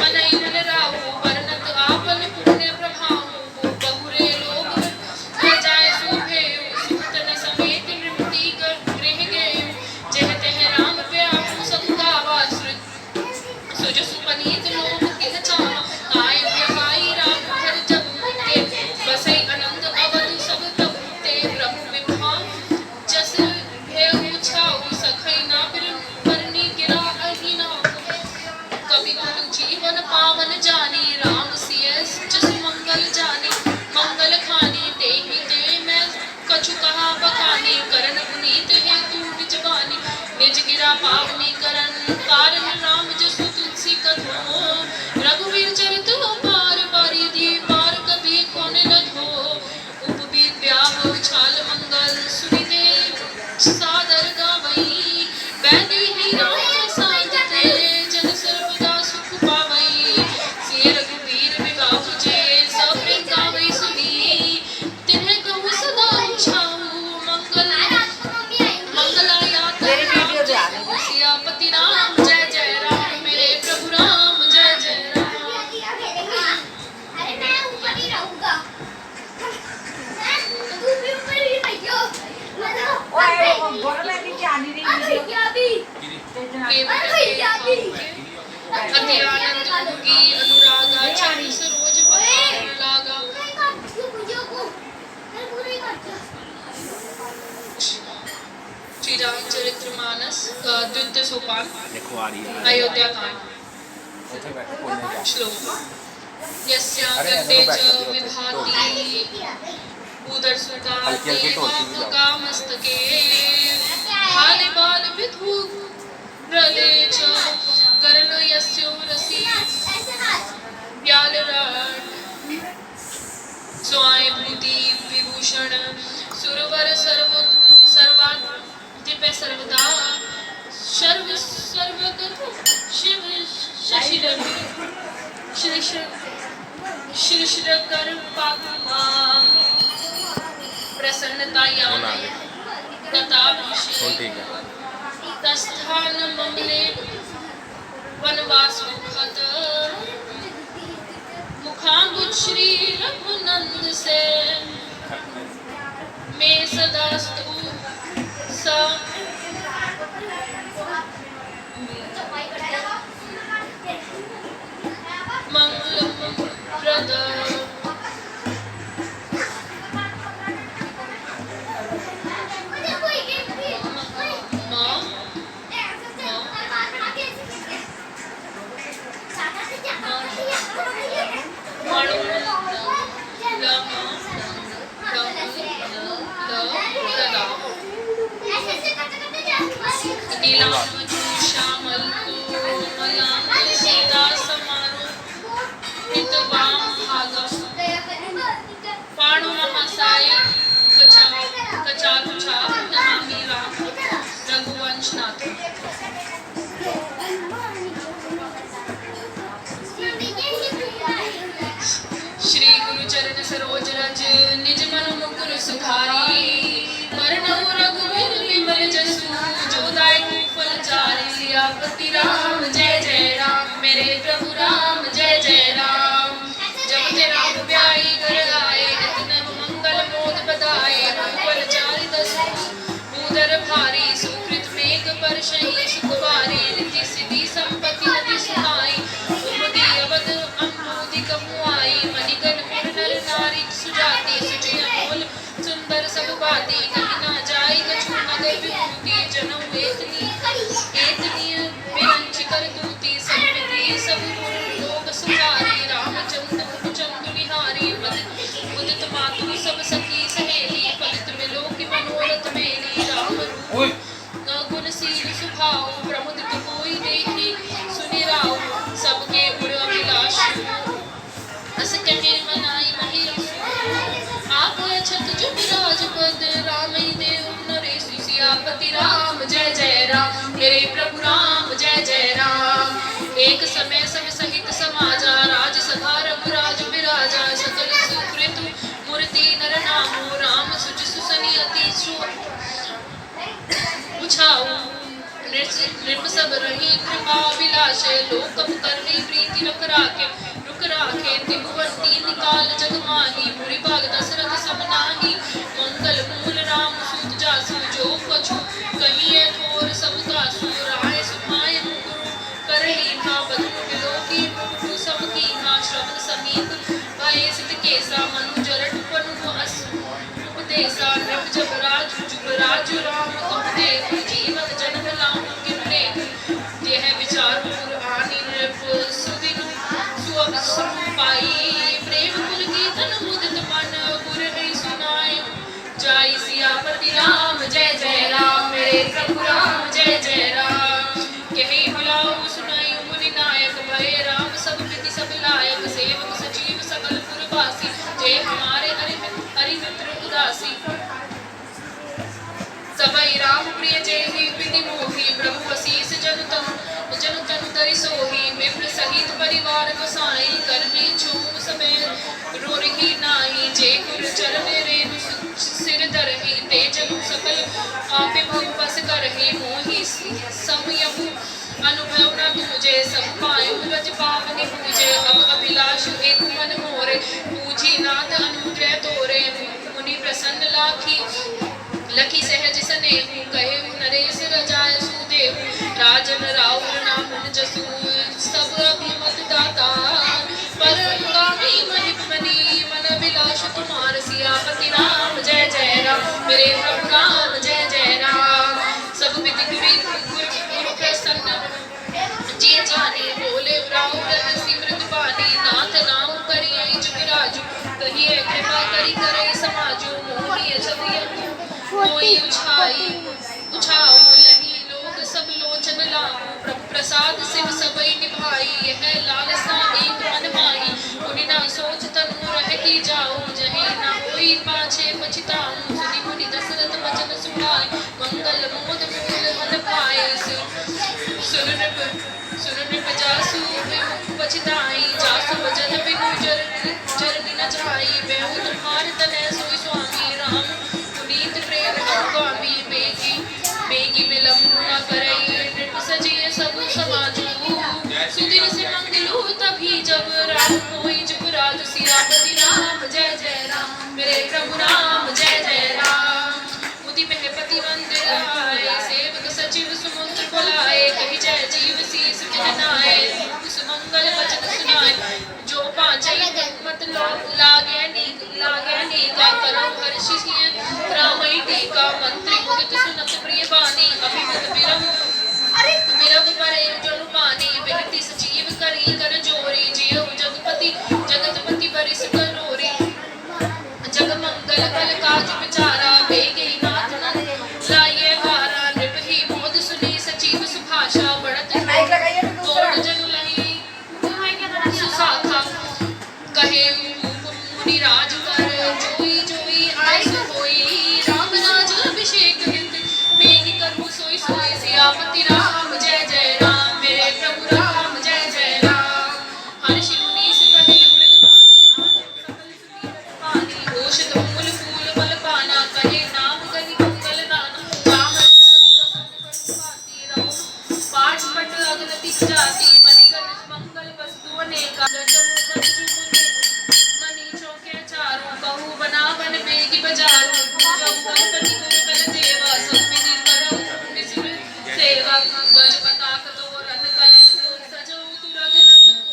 मनई नल राहु, वर्णत आपन पुण्य प्रभाहु। बहुरे लोग जाय सुभेयु, सुतन समेत नृपति गृह गएयु। जह तह राम ब्याहु सब गावा, सुजसु पनीत लोक तिह चावा। आए बिहाई राम घर जब ते, बसई आनंद अवध सब तबु ते। प्रभु विभा जस भेउ छाऊ, सखई ना बरनी गिरा अहि नाऊ। कवि गुरु जीवन पावन जानी, राम सिय जसु मंगल जानी। मंगल खानी तेहि ते मैं कछु कहा बखानी। करन पुनीत हेतु विजवानी, निज गिरा पावनी करन। कारण राम जसु तुलसी कथो, रघुवीर चरित पार परिधि। पार कभी कौन न धो, उपबीत ब्याह उछाल मंगल। सुनि देव सादर गावई, बैदी ही राम साधते। जन सर्वदा सुख पावई, सिय रघुवीर विबाहु जे। सप्रेम गावई सुनी, तिन्ह कहु सदा छाऊ। मंगलायात राम। सियापति राम जय जय राम, मेरे प्रभु राम जय जय राम। अत्यानंद होगी अनुरागा, चरण सरोज पखार लागा। रामचरितमानस का द्वितीय सोपान देखो आ रही है अयोध्या कांड। उठे बैठे कोई नहीं जा श्लोक यस्यां अरे कंठे दोनों बैठ च जाते हो, विभाति उदरसुता हल्की हल्की ढोलकी भी देवात्मका मस्तके हाले बाल विधु रले च गरल यस्यो रसी व्यालराट स्वाय भूति विभूषण सुरवर सर्वाधिप सर्वदा सर्वगत शिव शशिधर शिरशिरकर पात्माम प्रसन्नता यान तथाभिषेक ठीक है तस्थान मंगले वनवास मुखत मुखाम्बुज श्री रघुनंद से मैं सदास्तु स मंगलम प्रद श्यामल कोमलांग सीता समारो हितवाम भागम पाणो महासाय कचाकुचा नमामि राम रघुवंशनाथ। श्री गुरु चरण सरोज रज निज मन मुकुर सुधारी वरनऊ रघुवीर विमल जसु जो दायक फल चारि सियापति राम जय जय राम मेरे प्रभु राम जय जय राम। जब ते राम ब्याई घर आए इतने मंगल मोद बधाए फल चारि दसु उदर भारी सुकृत मेघ परशहि सुखवारी रिद्धि सिद्धि संपत्ति नदी सुनाई उपदी अवध अम्बोधि कमुआई मणिगण पुर नर नारी सुजाति सुजय अनमोल सुंदर सब बाती कहीं ना जाई कछु नगर विभूति जनऊ एकनी विरंच कर दूती सब विधि सब लोक सुधारी रामचंद्र मुकुचंद निहारी उदित मातु सब सखी सहेली फलित मिलो की मनोरथ मेरी राम रूप गुणशील सुभाव प्रमुदित कोई देखी सुनि राव सबके उड़ अभिलाष अस कहे मनाई मही आप छत जुग राजपद राम देव नरेश सियापति राम जय जय राम मेरे प्रभु राम जय जय राम। एक समय सब सहित समाजा राजसभा रघुराज विराजा सकल सुकृत मूर्ति नर नामो राम सुज सुसनि अति उछाऊ नृप सब रही कृपा विलास लोक करनी प्रीति रुक राखे त्रिभुवन तीन काल जग माही मुरि भाग दशरथ सब नाही मंगल मूल राम सूत जासु जो कछु कहिए थोर सब कासु राय सुभाय मुकुरु करही था बदनु विलोकी मुकुटु सब कीन्हा श्रवण समीप भय सित केसा मनु जरठ पनु अस उपदेसा नृप जबराज जुबराज राम कहते जीवन जन्म लाऊं किन लेख यह विचार पुर आनी नृप सुदिन पाई प्रेम कुल कीर्तन मुदित मन गुर है सुनाए जय सियापति राम जय जय राम मेरे प्रभु राम जय जय राम। कहीं बुलाओ सुनाई मुनि नायक भय राम सब विधि सब लायक सेवक सजीव सकल पुरवासी जय हमारे हरि मित्र उदासी सबई राम प्रिय जय ही विधि मोही प्रभु आशीष जन तनु धरि सोही विप्र सहित परिवार गोसाई करने छूम समय रोरही नाही जे गुर चरण रेणु सिर धरहि ते जनु सकल आपे भव बस करहि मोहि समयहु अनुभव न तुझे सब पायो रज पावनि पूजे अब अभिलाष एक मन मोरे पूजी नाथ अनुग्रह तोरे मुनि प्रसन्न लखी सहज स्नेहु कहे नरेश रजाय सुदेव राजन राउर नाम जसु सब अभिमत दाता परगामी महिमनी मन विलास तुम्हार सियापति राम जय जय राम मेरे प्रभु राम जय जय राम। सुन नृप जासु विमुख पछताई जासु भजन बिनु जरनी न जाई बेहु तुम्हार तनय सोई स्वामी राम पुनीत प्रेम स्वामी बेगी विलंब न करई नृप सजिए सब समाजू सुदिन से मंगलू तभी जब राम होई जुग राज सियापति राम जय जय राम मेरे प्रभु राम जय जय राम मुदि महपति मंदिर आए सेवक सचिव सुमंत्र बुलाए कही जय जीव शीस जनाए सुमंगल वचन सुनाए जो पांचई मत लागे नीका करो हर्षि रामई टीका मंत्री मुदित सुनत प्रिय बानी अभिमत बिरव परे जनु पानी बिनती सजीव करी कर जोरी जियो जगतपति बरिस करोरी जग मंगल कल काज विचारा बेगे नाथ लाइए हारा नृप ही मोद सुनी सजीव सुभाषा बढ़त तोड़ जनु लही सुसाखा कहे मुनि राज कर जोई आय सो होई राम राज अभिषेक हित बेगी करूं सोई सोई सियापति राम जय जय राम मेरे प्रभु राम जय जय राम हर्षि मुनि से कहे मृद पानी घोष तुमुल फूल बल पाना कहे नाम गनि मंगल नाना राम पाठ पट अगनति जाति मणिगण मंगल वस्तु अनेका मणि चौके चारों कहू बना बन बेगी बजारू पूजा गणपति को कल देवा सब विधि करो विसिर सेवा गज पताक तोरण कलश सजो तुरग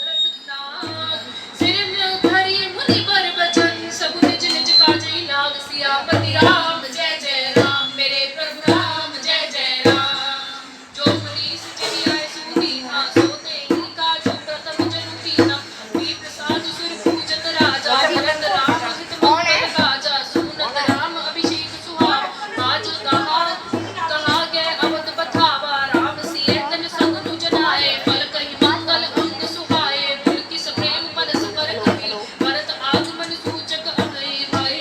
रत नाग सिर में धरि मुनि पर बचन सब निज निज काजै लाग सियापति राम जय जय राम मेरे प्रभु राम जय जय राम जो मुनि सुचि आए सुदीना सोते ही काजु प्रथम जनु कीना वी प्रसाद सुर पूजत राजा भरत राम हित मंगल काजा सुनत राम अभिषेक सुहाव आज कहा गए अवध बथावा राम सिय तन संग जनाए फल कही मंगल अंग सुहाए पुलकिस प्रेम परस पर कही भरत आगमन सूचक अभय भय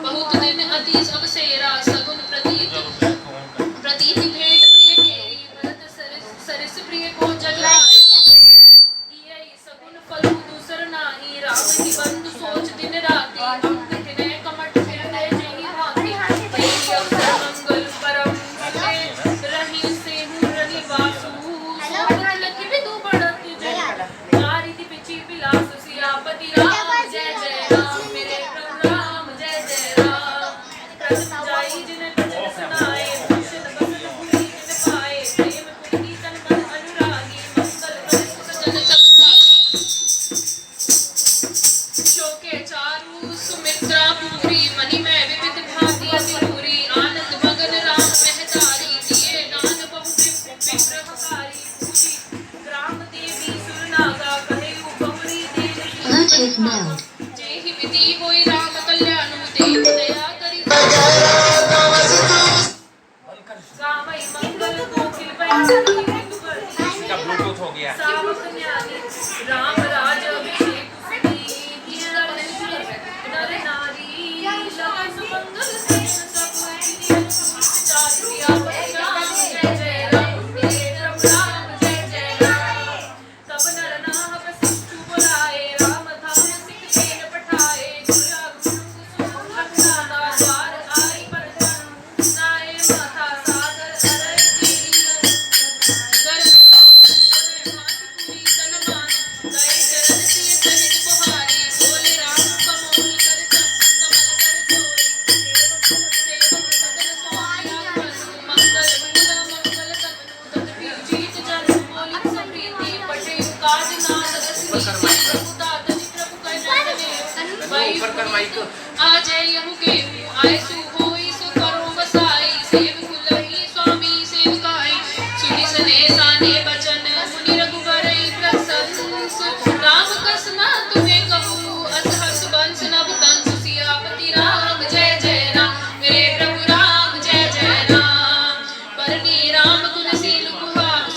बहुत दिन अति अवसेरा सगुन प्रतीति भेंट प्रिय केरी भरत सरस प्रिय को जग यही सगुन फल दूसर नाही राम की बंधु सोच दिन राति अंकित ने कमट हृदय जही भांति यही अवसर मंगल परम रही से रही वासु सोपत लखि विदु बढ़त जय नारी पिछी विलास सियापति राम जय जय राम मेरे प्रभु राम जय जय राम प्रथम जाई जिन वचन सुनाए भूषण बसन भूरि जिन पाए प्रेम पुनि तन मन अनुरागी मंगल कर सजन सब शोके चारु सुमित्रा पूरी मणि में विविध भांति अतिपूरी आनंद मगन राम महतारी दिए दान बहु विप्रहकारी पूजी ग्राम देवी सुरनागा कहे बहुरी Bluetooth mode. जय ही विधि होई राम कल्याणु देव दया करी गावई मंगल कोकिल बैठनी बिंदु करनी इसका ब्लूटूथ हो गया सावक ज्ञानी राम राज अभिषेक नर नारी लगन मंगल सेन सब सियापति राम जय जय राम मेरे प्रभु राम जय जय राम तब नर नाह वशिष्ठु बुलाए राम धाम सिख देन पठाए लखना द्वार आई पर नाए माथा सागर अरय ऊपर कर माइक आज यहु के आए सु होई सो करो वसाई सेव कुलही स्वामी सेवकाई सुनि सने साने बचन मुनि रघुबरई प्रसन्न राम कसना तुम्हें कहूँ अस हस बंस नव तंस सियापति राम जय जय राम मेरे प्रभु राम जय जय राम परनी राम तुलसील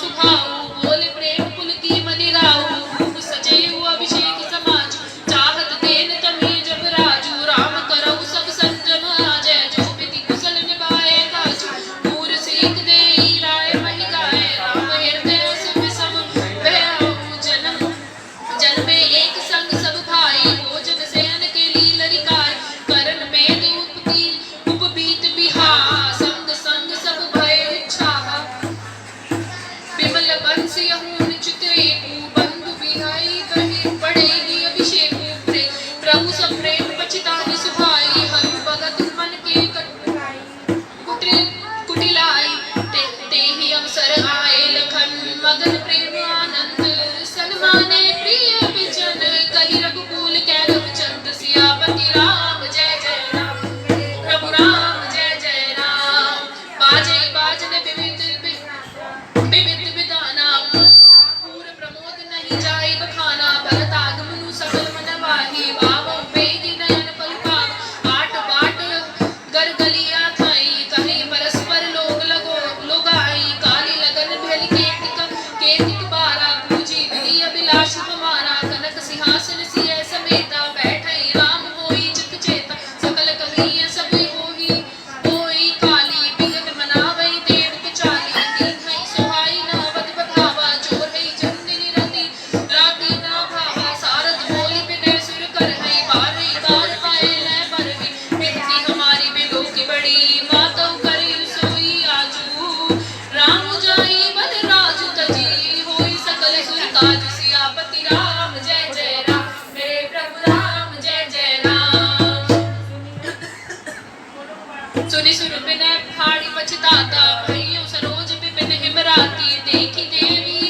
सुभाऊ बोले प्रेम पुल की मनि राऊ रूप सजे अभिषेक समाज चाहत देन तमी जब राजू राम करऊ सब संजम जय जो विधि कुशल निभाए काजू पूर सीख दे राय महि गाए राम हृदय विविध विधाना पूर प्रमोद नहीं जाए बखाना भरत आगमनु सकल मन वाही वाव वेदी नयन पल पाव आठ बाट गरगलिया थाई कहीं परस्पर लोग लगो लोगाई काली लगन भेल केतिक बारा पूजी विधि अभिलाष तुम्हारा कनक सिंहासन सिय समेता बैठई राम होई चित चेता सकल कहिय सब होई काली बिगत मनावई देव के चाली दीन्हई सोहाई नवद बधावा जोर है जन्दिनी रति राती ना भावा सारद बोली बिने सुर कर है बार पाए ले परवी बिनती हमारी बिलो की बड़ी मातौ करी सोई आजू राम जाई बल राज तजी होई सकल सुर काज सियापति राम जय जय राम मेरे प्रभु राम जय जय राम सुनि सुर बिनय फाड़ी पछताता भइयो सरोज बिपिन हिमराती देखी देवी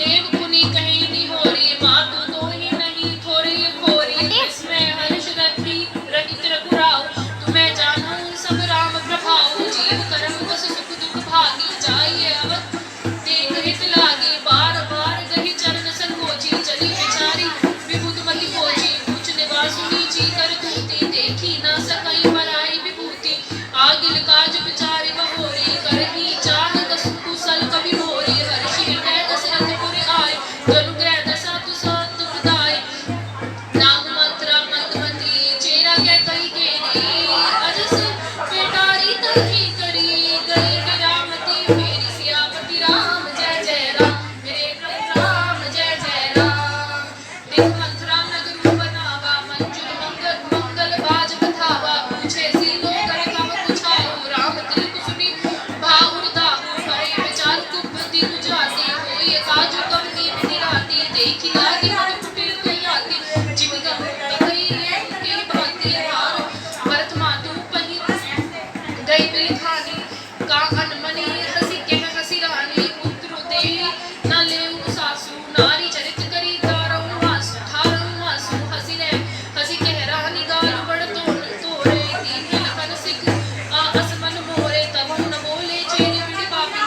देव पुनि कहीं निहोरी मातु तो ही नहीं थोरी खोरी इसमें हर्ष रखी रहित रघुराव तुम्हें जानो सब राम प्रभाव जीव करम बस सुख दुख भागी जाइए अवध देख हित लागी बार बार गही चरण संकोची चली विचारी विभूत मति पोची पूछ निवासुनी जी कर दूती देखी न सकई बराई विभूति आगिल काज विचारि बहोरी करही चाह दस कुशल कवि मोरी हर्षि हृदय दशरथ पुर आए अनुग्रह दशा तुसत प्रदाय नाम मंत्रा मंदमती चेरा कै कही गेरी अजस पेटारी कही करी गई गिरामती मेरी सियापति राम जय जय राम मेरे प्रभु राम जय जय राम दिख मंत्रा नगर बनावा मंजुल मंगल बाज बधावा पूछे सी लोग कम पुछाओ राम तिल कुसुनी भाउर दाहु करे विचार कुपति गुजाती होई काजु कवनी विधि राती देखी लागी मन कुटिल कोई आती जिम गम कही के भांति हार भरत मातु पही गई बिल खानी का अनमनी हसी के हसी रानी पुत्र दे न लेउ सासु नारी चरित करी तारऊ हासु हसी रे हसी के रानी गाल बड़ तोरे दीन लखन सिख असमन मोरे तब न बोले चेरी बिड़ी पापी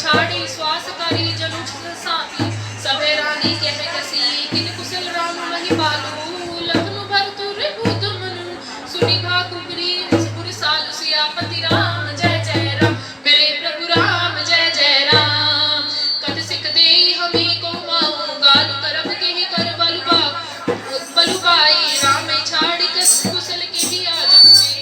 छाड़ी श्वास करी जनु सापी सबे रानी कह कसी किन कुशल राम महि बालू लखनु भरतु रिपुत मनु सुनि भाकुरी पुर सालु सियापति राम जय जय राम मेरे प्रभु राम जय जय राम कद सिख दे हमें को माओ गालु करब के ही कर बलु पाई राम छाड़ी कस कुशल के ही आज गने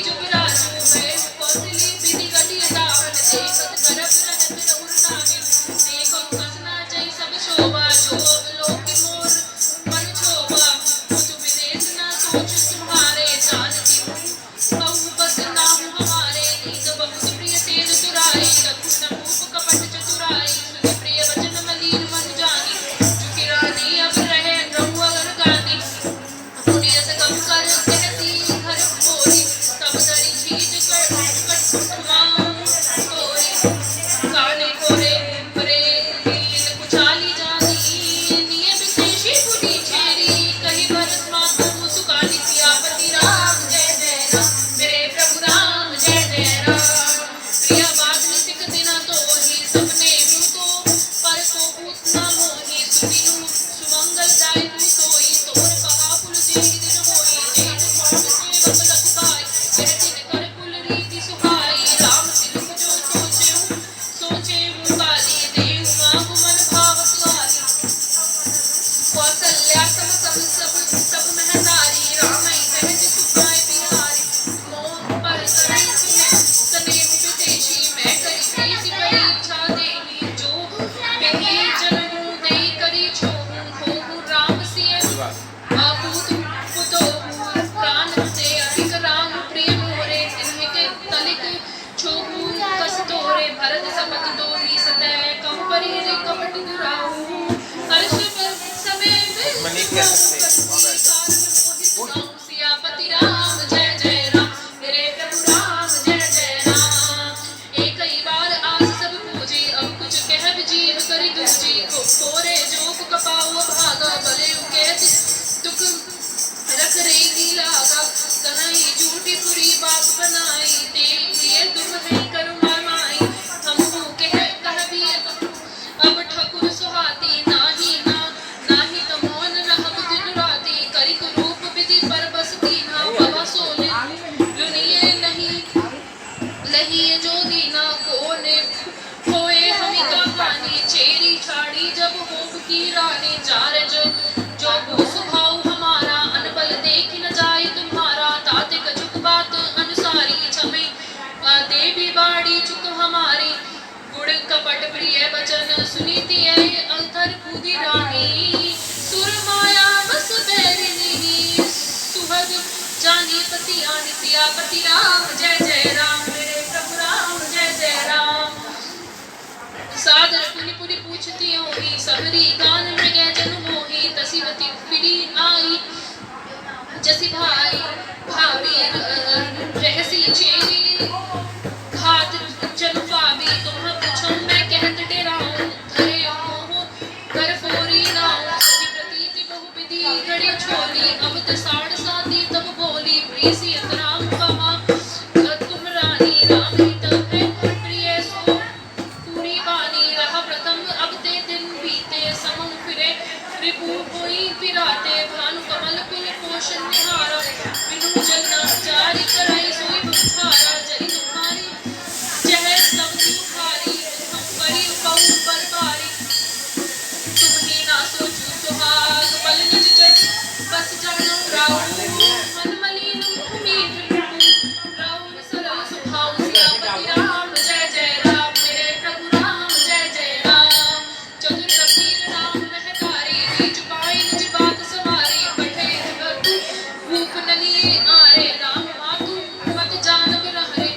जुग राजू मैं कौशली विधि गति दावन देखत करब रहत रउर नागे देखो कसना जय सब शोभा जो लोक मोर मन शोभा तू विदेश ना सोच तुम्हारे जानती कहूँ बस नाम हमारे नीत बहुत प्रिय तेज तुराई रघु नमूप कपट चतुराई सुनि प्रिय वचन मलिन मन जानी चुकी रानी अब रहे रहु अगर गानी पुनियत कम कर कहती घर मोरी तब दरी छीज कर माँ कोरी काने कोरे परे लील कुचाली जानी निय विशेषी पुनी छेरी कही भरत मातु मुसुकानी सियापति राम जय जय राम मेरे प्रभु राम जय जय राम प्रिया बात नितिक दिना तो ही सपने मुँह तो पर को भूत न मोही सुदिनु सुमंगल जाय तू सोई तोर कहा पुल देहि दिन होई जेठ स्वामी सेवक लघु भाई यह दिन कर कुल रीति सुहाई राम तिलक जो सोचे काली देव मागु मन भाव सुहारी कौशल्या सब महतारी रामई सहज सुखाए बिहारी मोह पर करे सनेह विदेशी मैं करी प्रीति परीक्षा देही जो बिहि जनमु देई करी छोहु होहु राम सिय अभूत पुतो प्राण से अधिक राम प्रिय मोरे तिन्हि के तलिक छोहु कस तोरे भरत सपत दोही सदै कहु परिहरि कपट दुराहु हर्ष समय मनी कह सकते सियापति राम जय जय राम मेरे प्रभु राम जय जय राम एक ही बार आस बचन सुनीति अधर कूदी रानी सुर माया बस बैरिनी सुहग जानी पति आनी सिया पति राम जय जय राम मेरे प्रभु राम जय जय राम सादर पुनि पुनि पूछती होई सबरी गान मृग जन मोही तसीवती फिरी आई जसी भाई भाभी रहसी चेरी घात जन पावी तुम पूछो मैं कहत डेराऊं धरे मोह कर फोरी नाऊं सची प्रतीति बहु विधि घड़ी छोली अब तो साढ़ साथी तब बोली प्रिय सी राम कहा तुम रानी राम ही तब है प्रिय सो पूरी बानी रहा प्रथम अब ते दिन बीते समम फिरे रिपु होई पिराते भानु कमल कुल पोषण निहारा बिनु जलना जारी कराई सोई बुखारा जरी तुम्हारी जह सब तुम्हारी हम करी बहु बरबारी तुम ही ना सोचू सुहाग बल निज जग बस जानो राऊ मन मलिन उम्मीद राऊ सरल सुभाव सियापति राम जय जय राम मेरे प्रभु राम जय जय राम चतुर कबीर राम महतारी बीच पाई निज बात सवारी बैठे बतु भूप नली आरे राम मातु मत जानब रहरे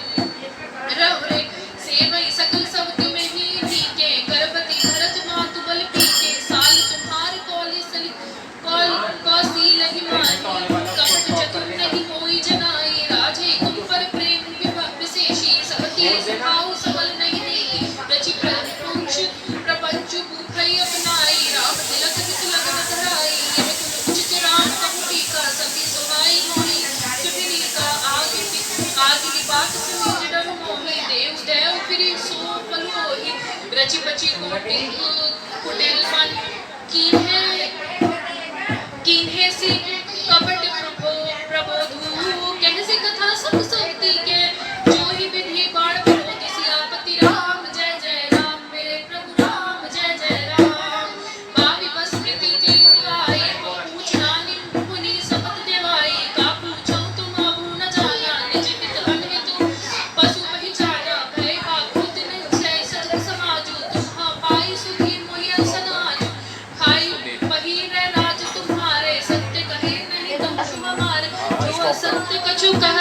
सेवई सकल सबति में ही नीके गर्भवती भरत मातु बल पीके साल तुम्हार कौली कौसी लहि मानी कपट चतुर नहीं होई जनाई राजे तुम पर प्रेम विशेषी सबती सुभाव सबल नहीं देगी रचि प्रपंच भूखई अपनाई राम तिलक तिलक धराई यह तुम उचित राम कपटी का सभी सुहाई मोही सुधरी का आगे बात सुनी जडर मोही देव देव फिरी सो पलोही रचि बची कोटि कुटिल मन कीन्हे सी कपट प्रबोधु कहसे कथा सब शक्ति के जो ही विधि बाण विरोधी सियापति राम जय जय राम मेरे प्रभु राम जय जय राम भावी बस कृति दीन आई वो पूछ रानी मुनि सपत देवाई का पूछो तुम अबू न जाना निज हित अनहित पशु पहिचाना भय भागुत न जय सत समाजु तुम पाई सुखी मोहि सनाजु खाई पहिर राज तुम्हारे सत्य कहे नहीं तुम शुभ मारे जो असत्य कछु कह